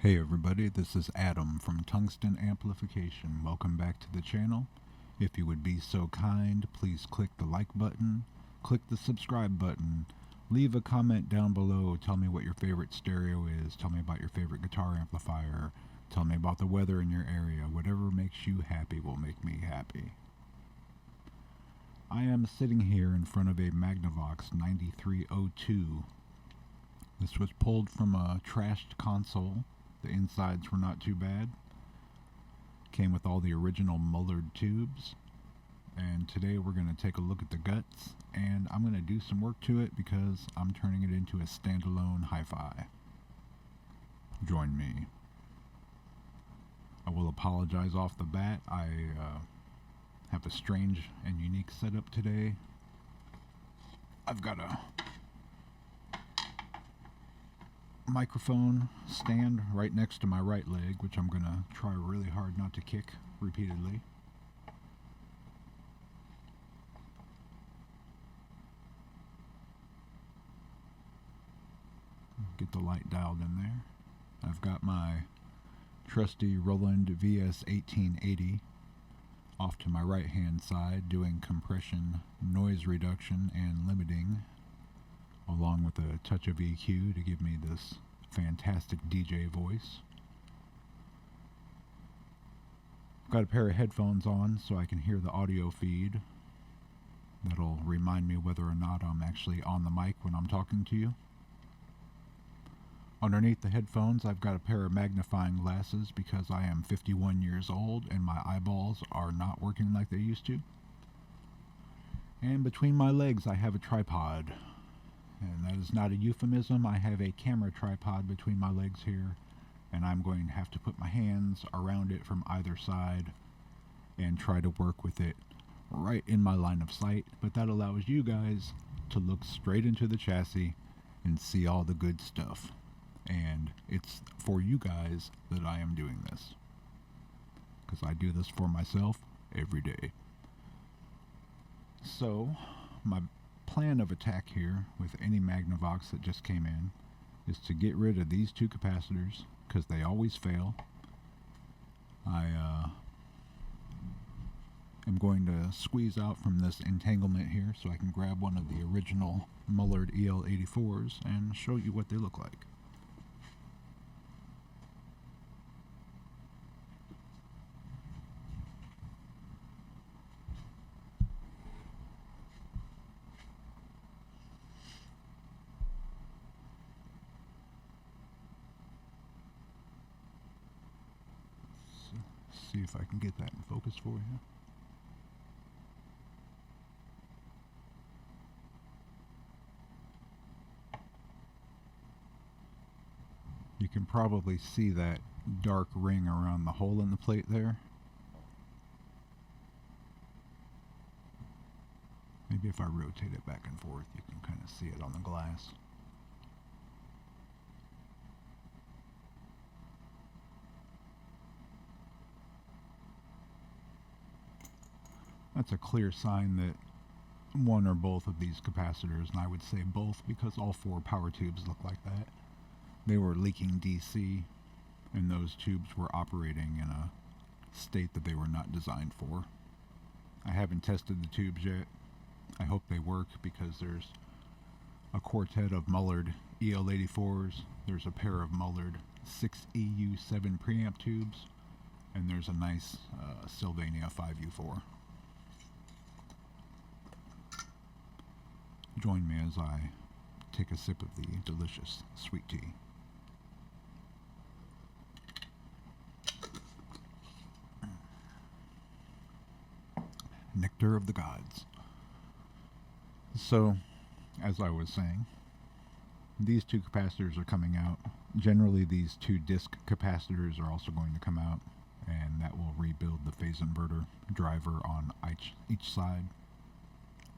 Hey everybody, this is Adam from Tungsten Amplification. Welcome back to the channel. If you would be so kind, please click the like button, click the subscribe button, leave a comment down below, tell me what your favorite stereo is, tell me about your favorite guitar amplifier, tell me about the weather in your area. Whatever makes you happy will make me happy. I am sitting here in front of a Magnavox 9302. This was pulled from a trashed console. The insides were not too bad. Came with all the original Mullard tubes. And today we're going to take a look at the guts, and I'm going to do some work to it because I'm turning it into a standalone hi-fi. Join me. I will apologize off the bat. I have a strange and unique setup today. I've got a microphone stand right next to my right leg, which I'm going to try really hard not to kick repeatedly. Get the light dialed in there. I've got my trusty Roland VS1880 off to my right hand side doing compression, noise reduction, and limiting, along with a touch of EQ to give me this fantastic DJ voice. Got a pair of headphones on so I can hear the audio feed. That'll remind me whether or not I'm actually on the mic when I'm talking to you. Underneath the headphones, I've got a pair of magnifying glasses because I am 51 years old and my eyeballs are not working like they used to. And between my legs, I have a tripod. And that is not a euphemism. I have a camera tripod between my legs here, and I'm going to have to put my hands around it from either side and try to work with it right in my line of sight. But that allows you guys to look straight into the chassis and see all the good stuff. And it's for you guys that I am doing this, because I do this for myself every day. So my plan of attack here with any Magnavox that just came in is to get rid of these two capacitors because they always fail. I am going to squeeze out from this entanglement here so I can grab one of the original Mullard EL84s and show you what they look like. See if I can get that in focus for you. You can probably see that dark ring around the hole in the plate there. Maybe if I rotate it back and forth, you can kind of see it on the glass. That's a clear sign that one or both of these capacitors, and I would say both because all four power tubes look like that, they were leaking DC, and those tubes were operating in a state that they were not designed for. I haven't tested the tubes yet. I hope they work because there's a quartet of Mullard EL84s, there's a pair of Mullard 6EU7 preamp tubes, and there's a nice Sylvania 5U4. Join me as I take a sip of the delicious sweet tea. Nectar of the gods. So, as I was saying, these two capacitors are coming out. Generally, these two disc capacitors are also going to come out, and that will rebuild the phase inverter driver on each side.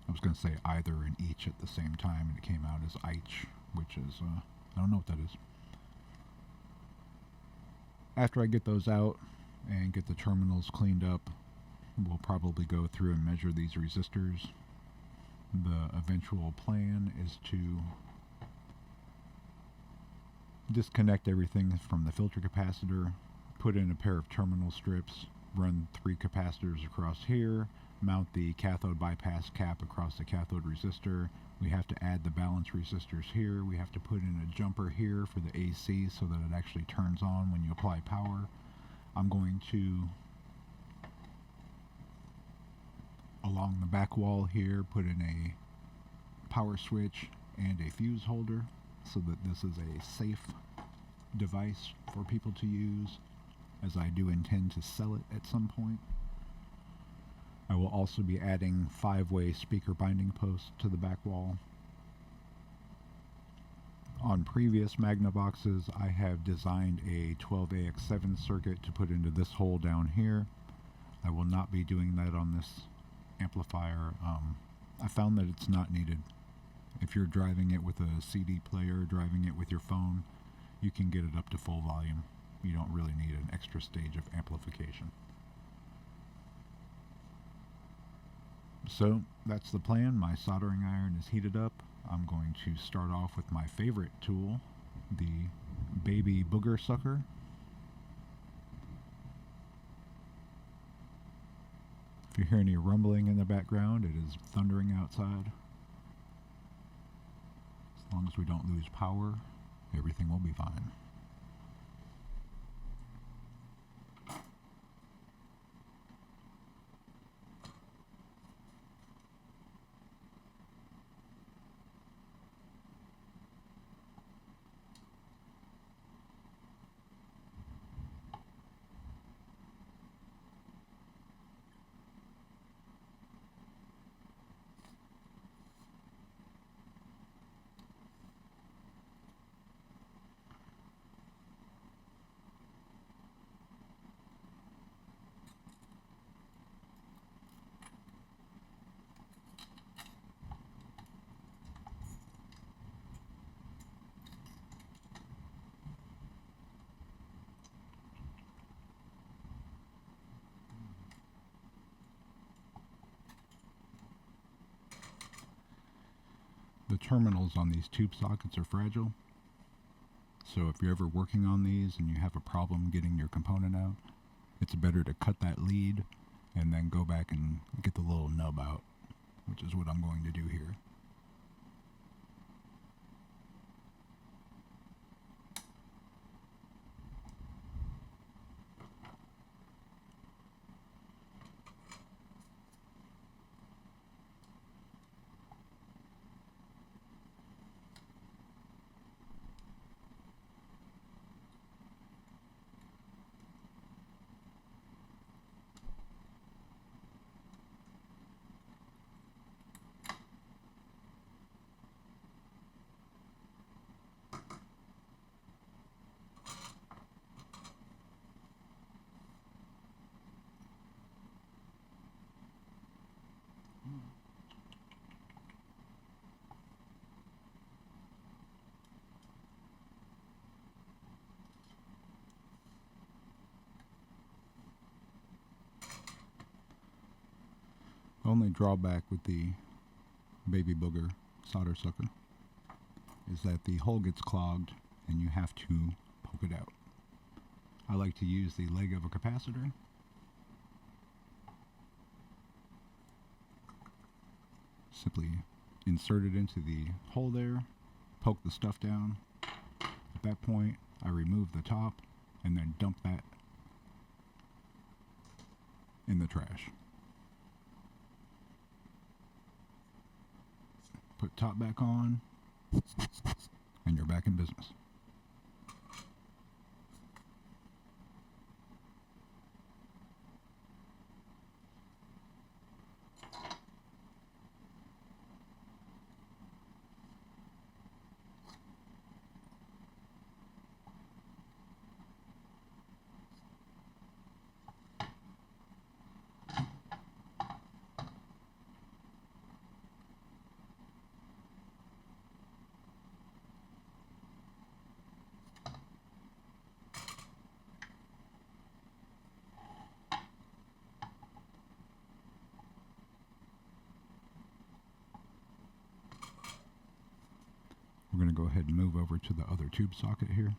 I was going to say either and each at the same time, and it came out as each, which is, I don't know what that is. After I get those out and get the terminals cleaned up, we'll probably go through and measure these resistors. The eventual plan is to disconnect everything from the filter capacitor, put in a pair of terminal strips, run 3 capacitors across here, mount the cathode bypass cap across the cathode resistor. We have to add the balance resistors here. We have to put in a jumper here for the AC so that it actually turns on when you apply power. I'm going to, along the back wall here, put in a power switch and a fuse holder so that this is a safe device for people to use, as I do intend to sell it at some point. I will also be adding 5-way speaker binding posts to the back wall. On previous Magnavoxes, I have designed a 12AX7 circuit to put into this hole down here. I will not be doing that on this amplifier. I found that it's not needed. If you're driving it with a CD player, driving it with your phone, you can get it up to full volume. You don't really need an extra stage of amplification. So that's the plan. My soldering iron is heated up. I'm going to start off with my favorite tool, the baby booger sucker. If you hear any rumbling in the background, it is thundering outside. As long as we don't lose power, everything will be fine. The terminals on these tube sockets are fragile, so if you're ever working on these and you have a problem getting your component out, it's better to cut that lead and then go back and get the little nub out, which is what I'm going to do here. The only drawback with the baby booger solder sucker is that the hole gets clogged and you have to poke it out. I like to use the leg of a capacitor. Simply insert it into the hole there, poke the stuff down. At that point, I remove the top and then dump that in the trash. Put top back on, and you're back in business. to go ahead and move over to the other tube socket here.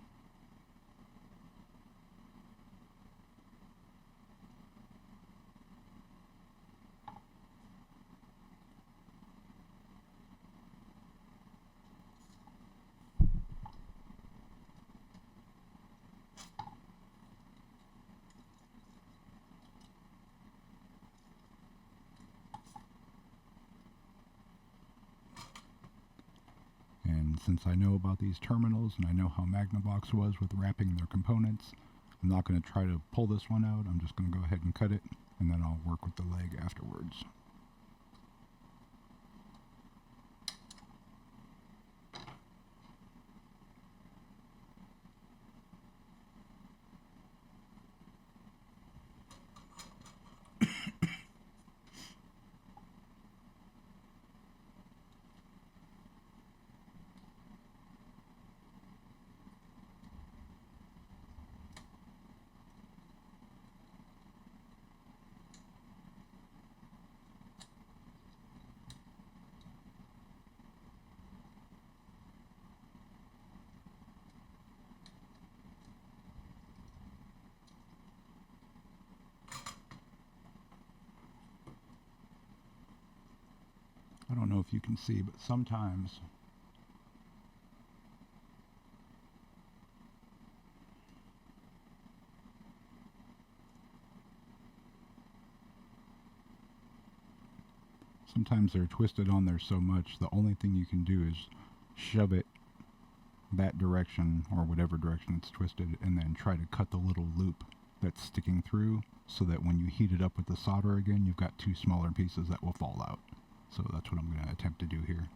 And since I know about these terminals and I know how Magnavox was with wrapping their components, I'm not going to try to pull this one out. I'm just going to go ahead and cut it, and then I'll work with the leg afterwards. I don't know if you can see, but sometimes they're twisted on there so much, the only thing you can do is shove it that direction or whatever direction it's twisted, and then try to cut the little loop that's sticking through, so that when you heat it up with the solder again, you've got two smaller pieces that will fall out. So that's what I'm going to attempt to do here.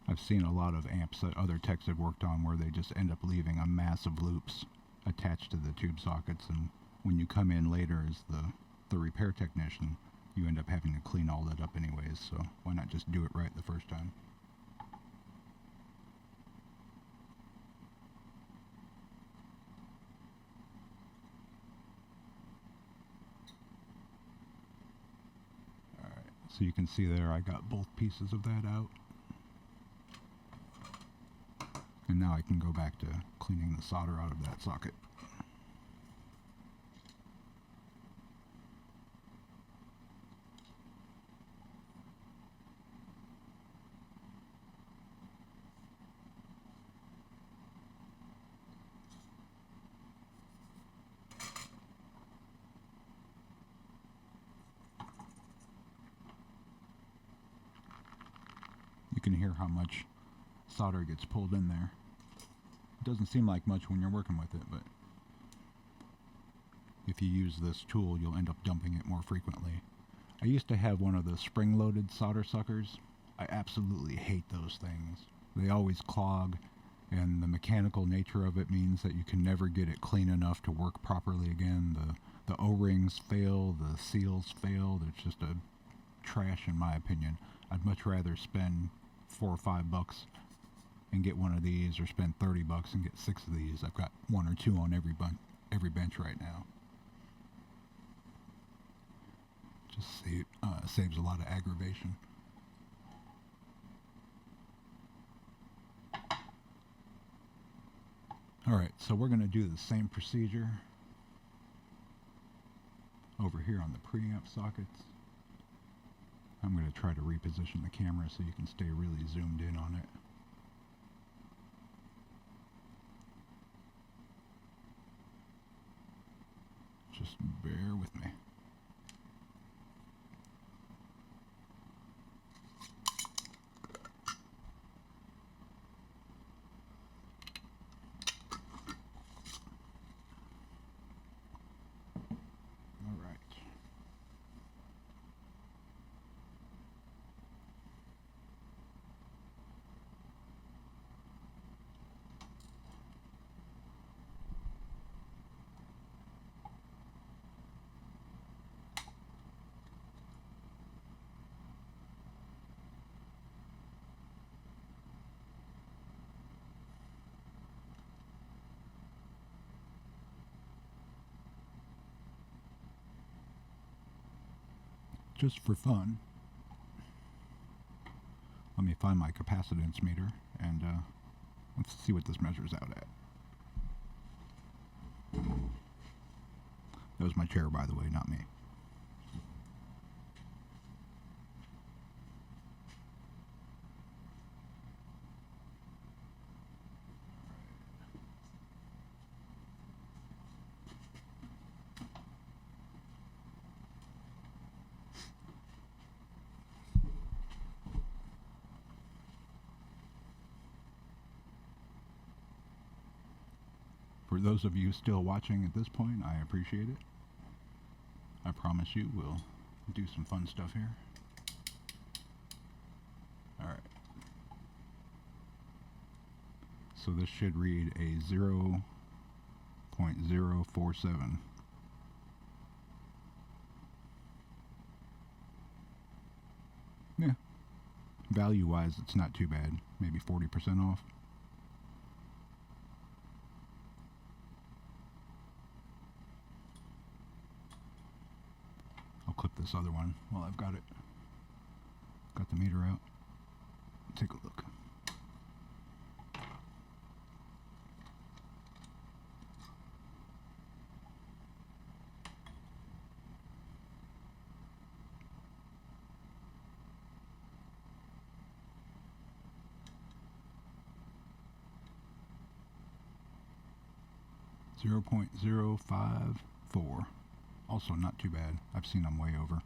I've seen a lot of amps that other techs have worked on where they just end up leaving a mass of loops attached to the tube sockets, and when you come in later as the repair technician, you end up having to clean all that up anyways, so why not just do it right the first time? Alright, so you can see there I got both pieces of that out. And now I can go back to cleaning the solder out of that socket. You can hear how much solder gets pulled in there. It doesn't seem like much when you're working with it, but if you use this tool, you'll end up dumping it more frequently. I used to have one of the spring-loaded solder suckers. I absolutely hate those things. They always clog, and the mechanical nature of it means that you can never get it clean enough to work properly again. The O-rings fail, the seals fail. It's just a trash in my opinion. I'd much rather spend $4 or $5 and get one of these, or spend $30 and get 6 of these. I've got 1 or 2 on every bench right now. Just saves a lot of aggravation. Alright, so we're going to do the same procedure over here on the preamp sockets. I'm going to try to reposition the camera so you can stay really zoomed in on it. Just bear with me. All right. just for fun, let me find my capacitance meter and let's see what this measures out at. That was my chair, by the way, not me. For those of you still watching at this point, I appreciate it. I promise you we'll do some fun stuff here. Alright. So this should read a 0.047. Yeah. Value-wise, it's not too bad. Maybe 40% off. Clip this other one while I've got it. Got the meter out. Take a look. .054. Also not too bad. I've seen them way over.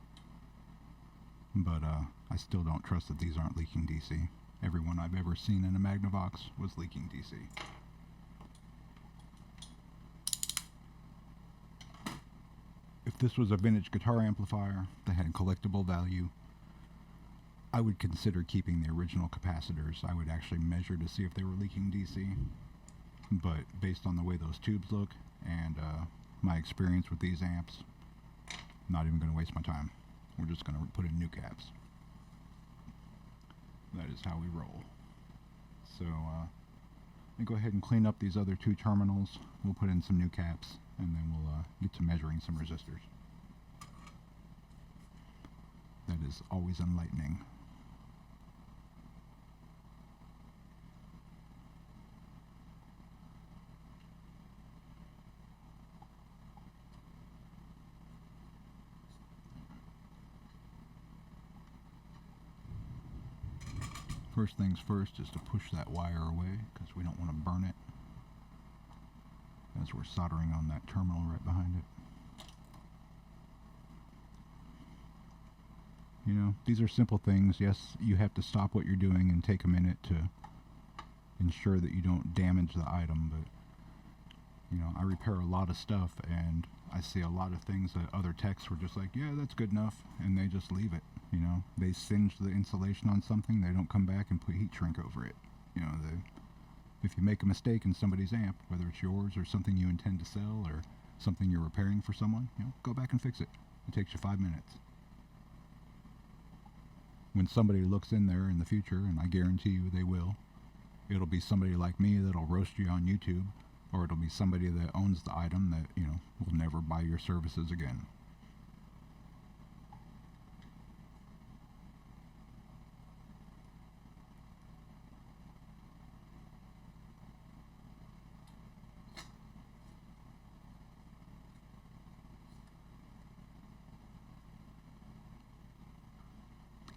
But I still don't trust that these aren't leaking DC. Every one I've ever seen in a Magnavox was leaking DC. If this was a vintage guitar amplifier that had collectible value, I would consider keeping the original capacitors. I would actually measure to see if they were leaking DC. But based on the way those tubes look and my experience with these amps, not even going to waste my time. We're just going to put in new caps. That is how we roll. So let me go ahead and clean up these other two terminals. We'll put in some new caps and then we'll get to measuring some resistors. That is always enlightening. First things first is to push that wire away because we don't want to burn it as we're soldering on that terminal right behind it. You know, these are simple things. Yes, you have to stop what you're doing and take a minute to ensure that you don't damage the item, but you know, I repair a lot of stuff and I see a lot of things that other techs were just like, yeah, that's good enough, and they just leave it. You know, they singe the insulation on something, they don't come back and put heat shrink over it. You know, if you make a mistake in somebody's amp, whether it's yours or something you intend to sell or something you're repairing for someone, you know, go back and fix it. It takes you 5 minutes. When somebody looks in there in the future, and I guarantee you they will, it'll be somebody like me that'll roast you on YouTube, or it'll be somebody that owns the item that, you know, will never buy your services again.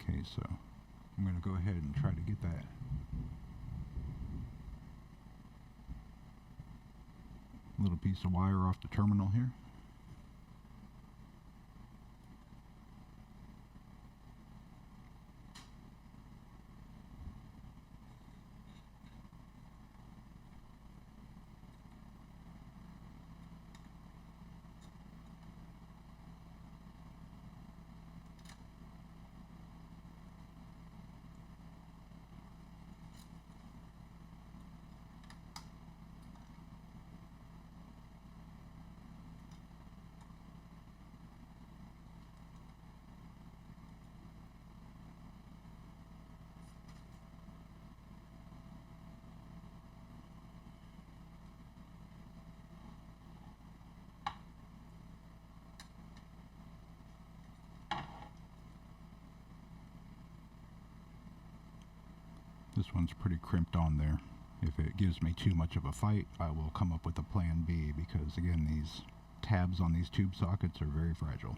Okay, so I'm going to go ahead and try to get that little piece of wire off the terminal here. This one's pretty crimped on there. If it gives me too much of a fight, I will come up with a plan B, because again, these tabs on these tube sockets are very fragile.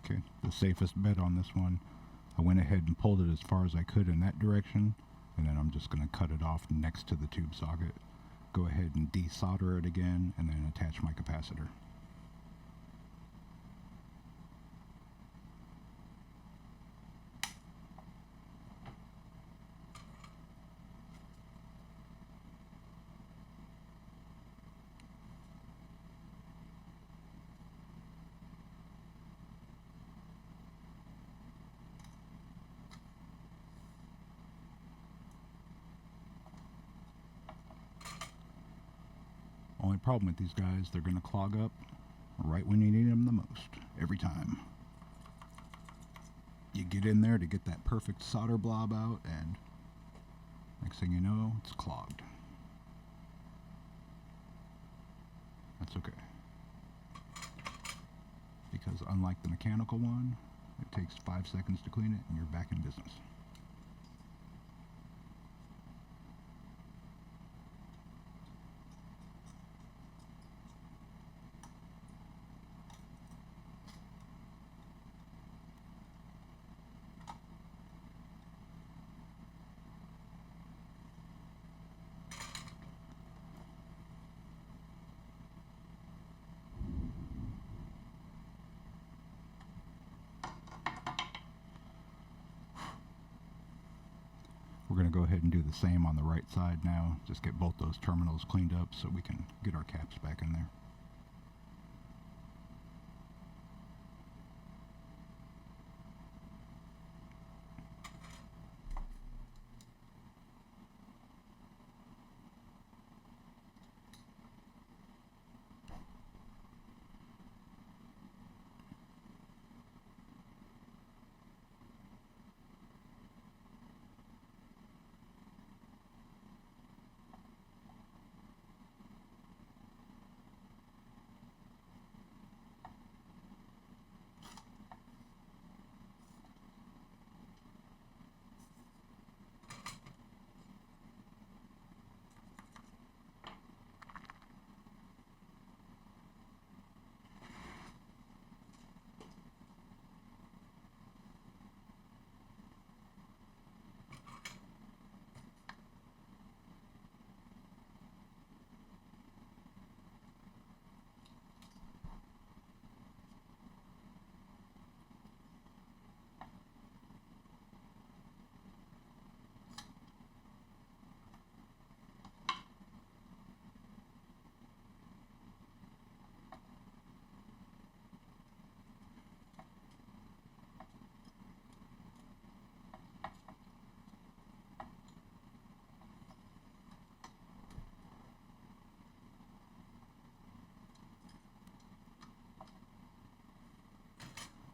Okay, the safest bet on this one, I went ahead and pulled it as far as I could in that direction, and then I'm just going to cut it off next to the tube socket. Go ahead and desolder it again, and then attach my capacitor. Only problem with these guys, they're going to clog up right when you need them the most, every time. You get in there to get that perfect solder blob out, and next thing you know, it's clogged. That's okay, because unlike the mechanical one, it takes 5 seconds to clean it and you're back in business. We're going to go ahead and do the same on the right side now. Just get both those terminals cleaned up so we can get our caps back in there.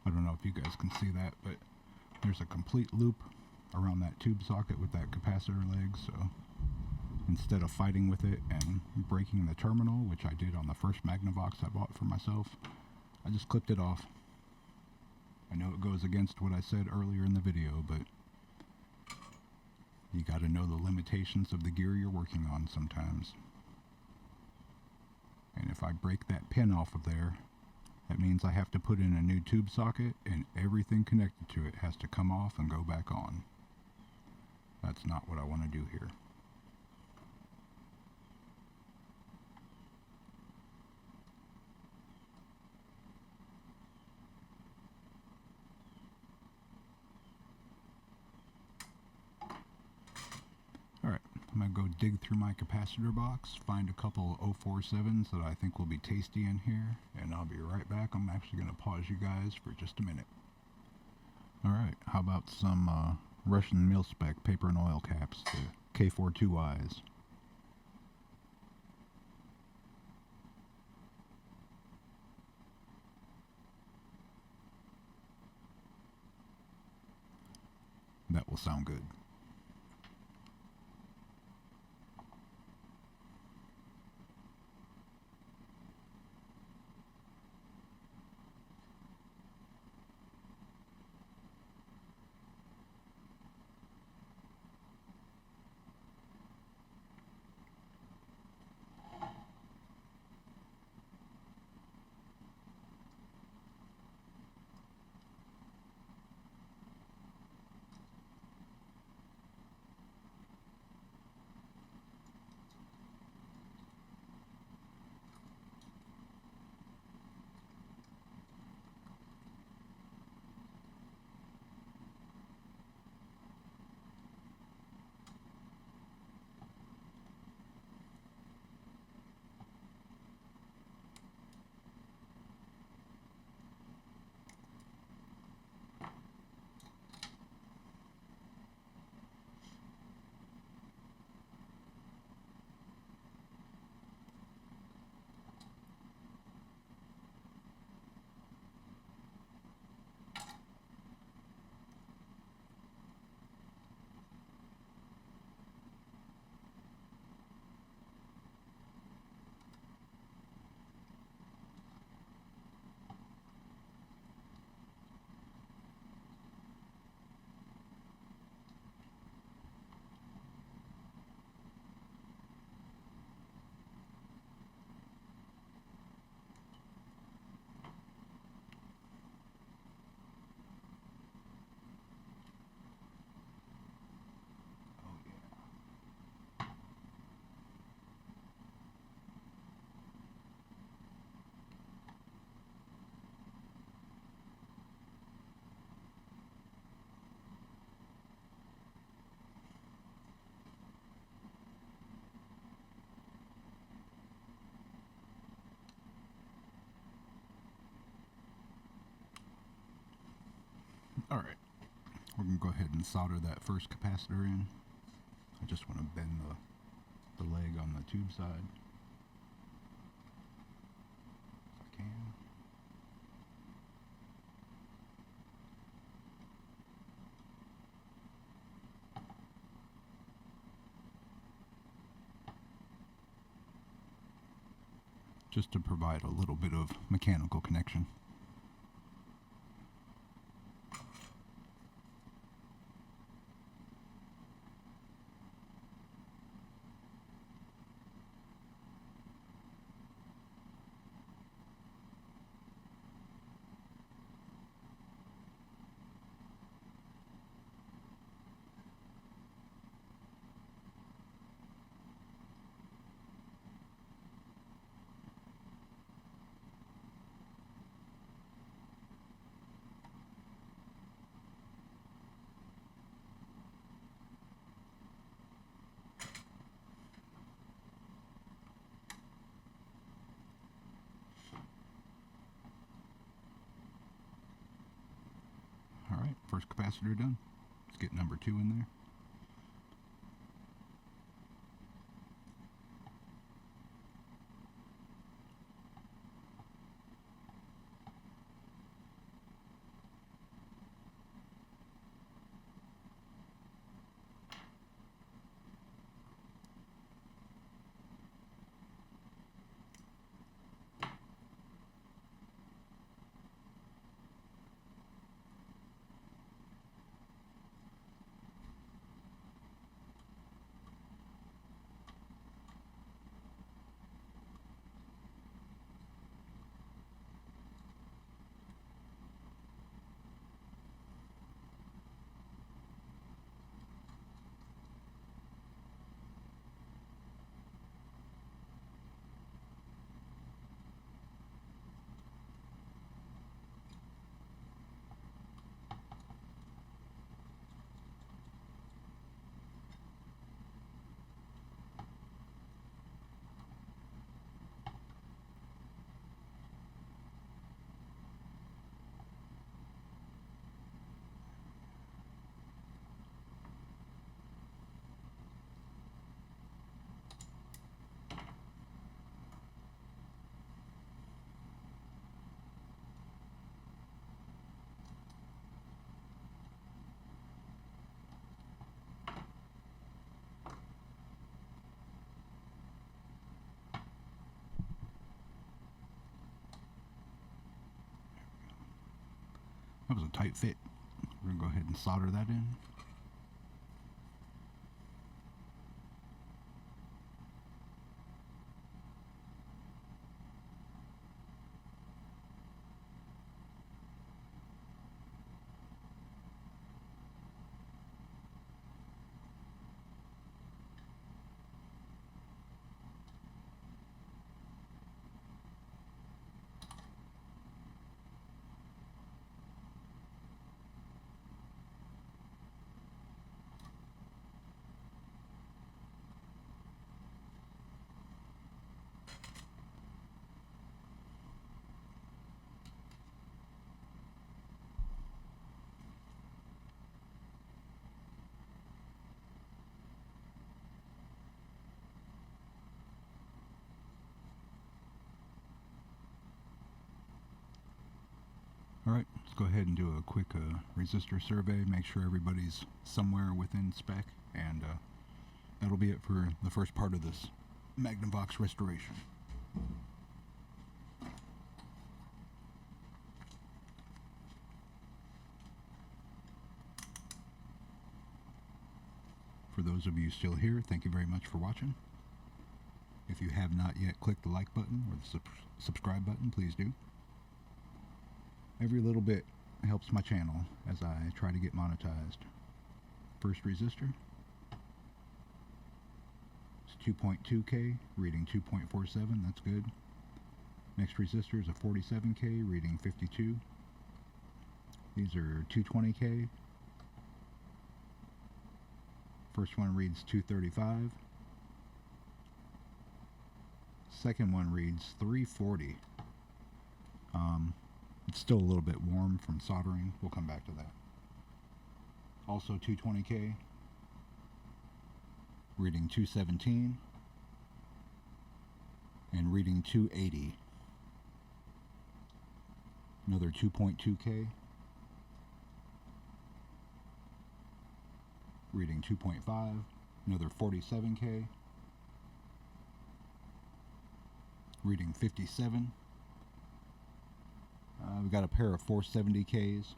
I don't know if you guys can see that, but there's a complete loop around that tube socket with that capacitor leg, so instead of fighting with it and breaking the terminal, which I did on the first Magnavox I bought for myself, I just clipped it off. I know it goes against what I said earlier in the video, but you gotta know the limitations of the gear you're working on sometimes. And if I break that pin off of there, that means I have to put in a new tube socket, and everything connected to it has to come off and go back on. That's not what I want to do here. Alright, I'm going to go dig through my capacitor box, find a couple 047s that I think will be tasty in here, and I'll be right back. I'm actually going to pause you guys for just a minute. Alright, how about some Russian mil-spec paper and oil caps, the K42Is. That will sound good. Alright, we're going to go ahead and solder that first capacitor in. I just want to bend the leg on the tube side. If I can. Just to provide a little bit of mechanical connection. Alright, first capacitor done. Let's get number 2 in there. That was a tight fit. We're going to go ahead and solder that in. Alright, let's go ahead and do a quick resistor survey, make sure everybody's somewhere within spec, and that'll be it for the first part of this Magnavox restoration. For those of you still here, thank you very much for watching. If you have not yet clicked the like button or the subscribe button, please do. Every little bit helps my channel as I try to get monetized. First resistor. It's 2.2K, reading 2.47, that's good. Next resistor is a 47K, reading 52. These are 220K. First one reads 235. Second one reads 340. It's still a little bit warm from soldering. We'll come back to that. Also 220K, reading 217, and reading 280. Another 2.2K, reading 2.5. Another 47K, reading 57. We've got a pair of 470Ks.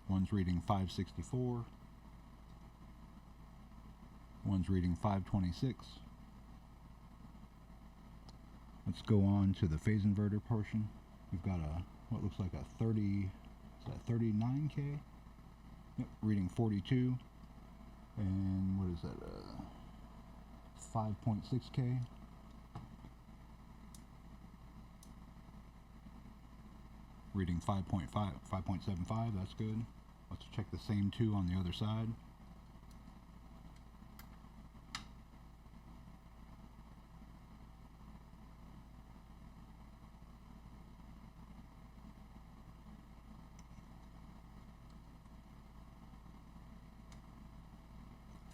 One's reading 564. One's reading 526. Let's go on to the phase inverter portion. We've got a what looks like a 39K? Yep, reading 42. And what is that? 5.6K. Reading 5.5, 5.75, that's good. Let's check the same two on the other side.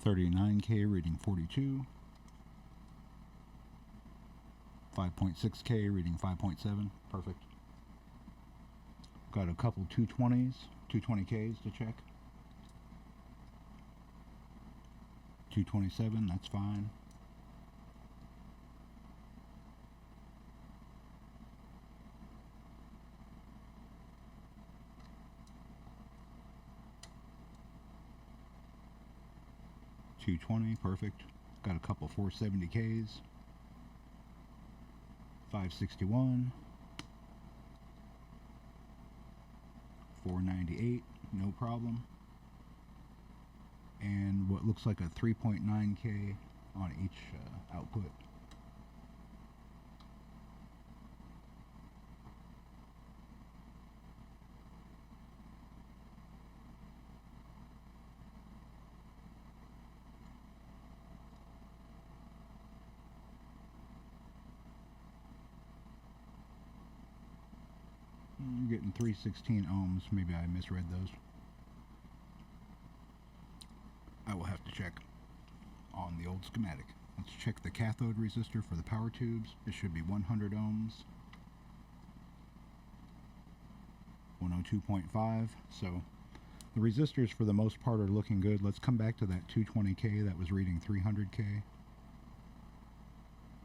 $39K, reading 42. 5.6K, reading 5.7. Perfect. Got a couple 220s, 220Ks to check. 227, that's fine. $220, perfect. Got a couple 470Ks. 561. 498, no problem. And what looks like a 3.9K on each output. I'm getting 316 ohms. Maybe I misread those. I will have to check on the old schematic. Let's check the cathode resistor for the power tubes. It should be 100 ohms. 102.5. So the resistors for the most part are looking good. Let's come back to that 220K that was reading 300K.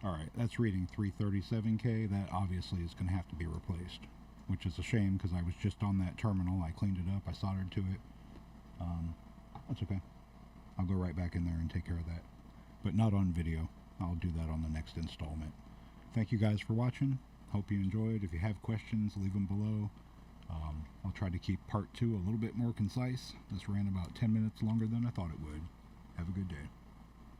Alright, that's reading 337K. That obviously is going to have to be replaced, which is a shame because I was just on that terminal. I cleaned it up, I soldered to it. That's okay. I'll go right back in there and take care of that. But not on video. I'll do that on the next installment. Thank you guys for watching. Hope you enjoyed. If you have questions, leave them below. I'll try to keep part 2 a little bit more concise. This ran about 10 minutes longer than I thought it would.